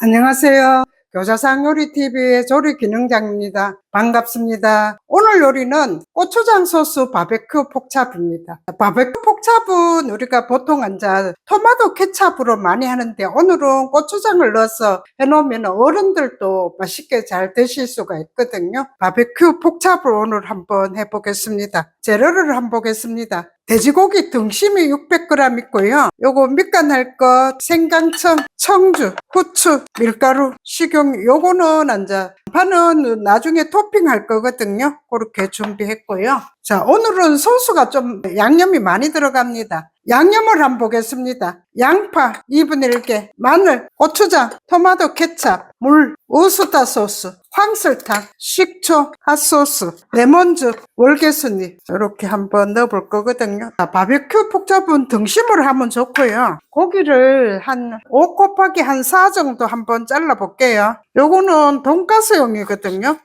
안녕하세요. 교자상 요리TV의 조리기능장입니다. 반갑습니다. 오늘 요리는 고추장 소스 바베큐 폭찹입니다. 바베큐 폭찹은 우리가 보통 이제 토마토 케찹으로 많이 하는데, 오늘은 고추장을 넣어서 해놓으면 어른들도 맛있게 잘 드실 수가 있거든요. 바베큐 폭찹을 오늘 한번 해보겠습니다. 재료를 한번 보겠습니다. 돼지고기 등심이 600g 있고요. 요거 밑간할 것 생강청, 청주, 후추, 밀가루, 식용, 요거는 이제 파는 나중에 토핑할 거거든요. 그렇게 준비했고요. 자, 오늘은 소스가 좀 양념이 많이 들어갑니다. 양념을 한번 보겠습니다. 양파 2분의 1개, 마늘, 고추장, 토마토 케찹, 물, 우스타 소스, 황설탕, 식초, 핫소스, 레몬즙, 월계순잎 이렇게 한번 넣어볼 거거든요. 자, 바베큐 폭찹은 등심으로 하면 좋고요. 고기를 한 5 곱하기 한 4 정도 한번 잘라 볼게요. 요거는 돈가스용이거든요.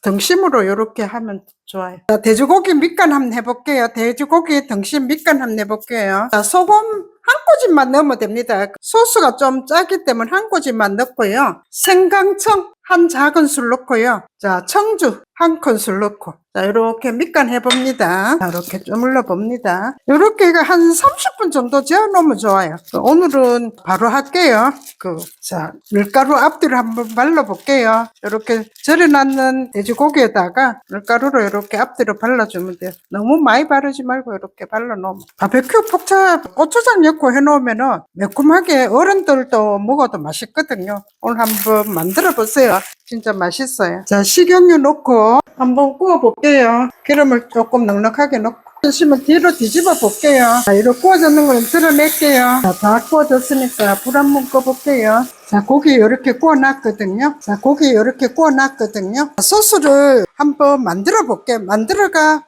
등심으로 이렇게 하면 좋아요. 자, 돼지고기 밑간 한번 해볼게요. 돼지고기 등심 밑간 한번 해볼게요. 자, 소금 한 꼬집만 넣으면 됩니다. 소스가 좀 짜기 때문에 한 꼬집만 넣고요. 생강청 한 작은술 넣고요. 자, 청주 한 큰술 넣고, 자, 이렇게 밑간 해봅니다. 자, 이렇게 주물러 봅니다. 이렇게 한 30분 정도 재워 놓으면 좋아요. 오늘은 바로 할게요. 자, 밀가루 앞뒤로 한번 발라 볼게요. 이렇게 절여놨는 돼지고기에다가 밀가루로 이렇게 앞뒤로 발라주면 돼요. 너무 많이 바르지 말고 이렇게 발라 놓으면. 바베큐 폭찹 고추장 넣고 해 놓으면은 매콤하게 어른들도 먹어도 맛있거든요. 오늘 한번 만들어 보세요. 진짜 맛있어요. 자, 식용유 넣고 한번 구워 볼게요. 기름을 조금 넉넉하게 넣고 드시면 뒤로 뒤집어 볼게요. 자, 이렇게 구워졌는 거는 드러낼게요. 자, 다 구워졌으니까 불 한번 꺼 볼게요. 자, 고기 이렇게 구워놨거든요. 자, 고기 이렇게 구워놨거든요. 소스를 한번 만들어 볼게요. 만들어가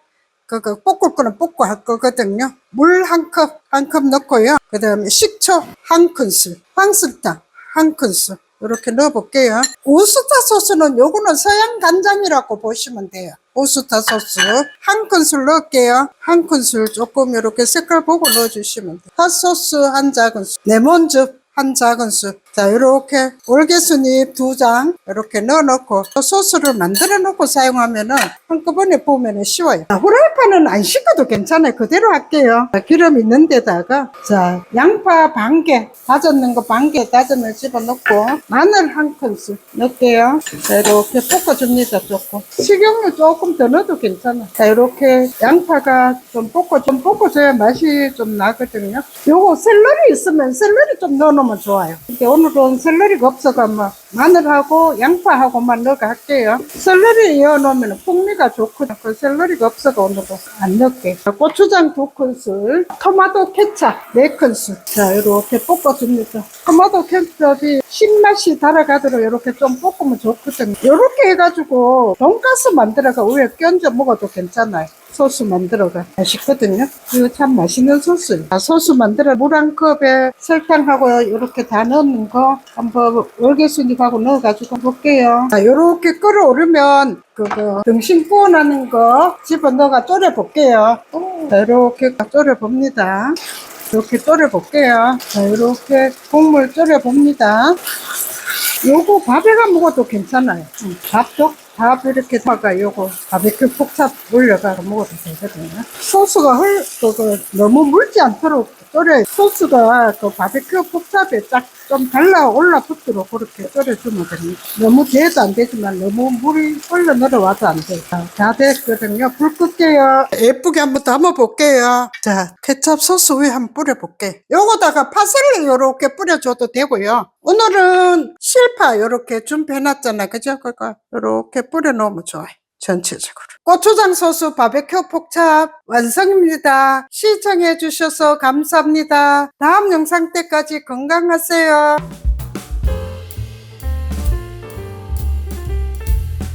볶을 거는 볶고 할 거거든요. 물 한 컵 넣고요. 그 다음에 식초 한 큰술, 황설탕 한 큰술 이렇게 넣어 볼게요. 우스타 소스는 요거는 서양 간장이라고 보시면 돼요. 우스타 소스 한 큰술 넣을게요. 한 큰술 조금 이렇게 색깔 보고 넣어 주시면 돼요. 핫소스 한 작은술, 레몬즙 한 작은술. 자, 이렇게 월계순잎 2장 이렇게 넣어 놓고 소스를 만들어 놓고 사용하면은 한꺼번에 보면은 쉬워요. 자, 후라이팬은 안 씻어도 괜찮아요. 그대로 할게요. 자, 기름 있는 데다가, 자, 양파 반개 다졌는 거 반개 다져서 집어넣고 마늘 한 큰술 넣을게요. 자, 이렇게 볶아줍니다. 조금 식용유 조금 더 넣어도 괜찮아. 자, 이렇게 양파가 좀 볶아줘야 맛이 좀 나거든요. 요거 샐러리 있으면 샐러리 좀 넣어놓으면 좋아요. 근데 오늘은 샐러리가 없어서 마늘하고 양파하고만 넣어 할게요. 샐러리 넣어놓으면 풍미가 좋거든요. 그 샐러리가 없어서 오늘은 안 넣을게요. 고추장 2큰술, 토마토 케찹 4큰술. 자, 이렇게 볶아줍니다. 토마토 케찹이 신맛이 달아가도록 이렇게 좀 볶으면 좋거든요. 이렇게 해가지고 돈가스 만들어가 위에 껴얹어 먹어도 괜찮아요. 소스 만들어가 맛있거든요. 이거 참 맛있는 소스. 소스 만들어 물 한 컵에 설탕하고 이렇게 다 넣는 거 한번 월계순잎하고 넣어가지고 볼게요. 자, 이렇게 끓어오르면 등심 구워나는 거 집어넣어가 졸여 볼게요. 자, 이렇게 졸여 봅니다. 이렇게 졸여 볼게요. 자, 이렇게 국물 졸여 봅니다. 요거 밥에가 먹어도 괜찮아요. 밥 이렇게 사가 요거 바베큐 폭찹 올려가 먹어도 되거든요. 소스가 너무 묽지 않도록 졸여, 소스가 바베큐 폭찹에 딱 좀 달라 올라붙도록 그렇게 졸여주면 됩니다. 너무 돼도 안 되지만 너무 물이 올려 내려와도 안 돼요. 다 됐거든요. 불 끌게요. 예쁘게 한번 담아 볼게요. 자, 케찹 소스 위에 한번 뿌려 볼게요. 요거다가 파슬리 요렇게 뿌려줘도 되고요. 오늘은 실파 요렇게 준비해놨잖아요. 그죠? 그거 요렇게 뿌려 놓으면 좋아요. 전체적으로. 고추장 소스 바베큐 폭찹 완성입니다. 시청해 주셔서 감사합니다. 다음 영상 때까지 건강하세요.